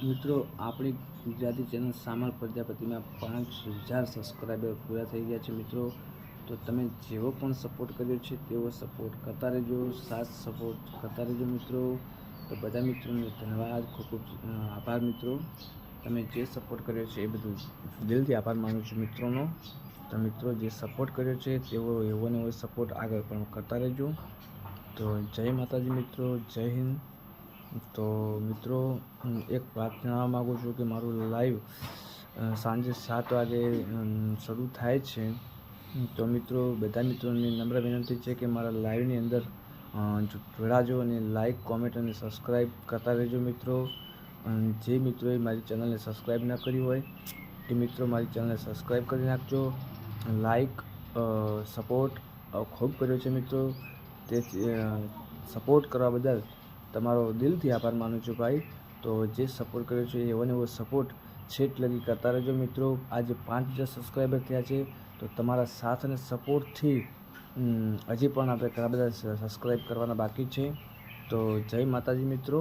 મિત્રો આપણી Gujarati channel સામર પ્રજાપતિમાં 5000 subscriber પૂરા થઈ ગયા છે મિત્રો. તો તમે જેવો પણ સપોર્ટ કર્યો છે તેવો સપોર્ટ કરતા રહેજો, સાથ સપોર્ટ કરતા રહેજો મિત્રો. તો બધા મિત્રોને ધન્યવાદ, ખૂબ ખૂબ આભાર મિત્રો. તમે જે સપોર્ટ કર્યો છે એ બધું દિલથી આભાર માનું છું મિત્રોનો. તો મિત્રો જે સપોર્ટ કર્યો છે તેવો એવો ને એવો સપોર્ટ આગળ પણ કરતા રહેજો. તો જય માતાજી મિત્રો, જય હિન્દ. તો મિત્રો એક વાત જણાવવા માગું છું કે મારું લાઈવ સાંજે 7 વાગે શરૂ થાય છે. તો મિત્રો બધા મિત્રોને નમ્ર વિનંતી છે કે મારા લાઈવની અંદર જોડાજો અને લાઈક, કોમેન્ટ અને સબસ્ક્રાઈબ કરતા રહેજો મિત્રો. જે મિત્રોએ મારી ચેનલને સબસ્ક્રાઈબ ન કરી હોય તે મિત્રો મારી ચેનલને સબસ્ક્રાઈબ કરી નાખજો. લાઈક સપોર્ટ ખૂબ કર્યો છે મિત્રો. તે સપોર્ટ કરવા બદલ તમારો દિલથી આભાર માનું છું ભાઈ. તો જે સપોર્ટ કર્યો છે એવો ને એવો સપોર્ટ છેક લગી કરતા રહેજો મિત્રો. આજે 5000 સબસ્ક્રાઈબર થયા છે. તો તમારા સાથ અને સપોર્ટથી હજી પણ આપણે ઘણા બધા સબસ્ક્રાઈબ કરવાના બાકી છે. તો જય માતાજી મિત્રો.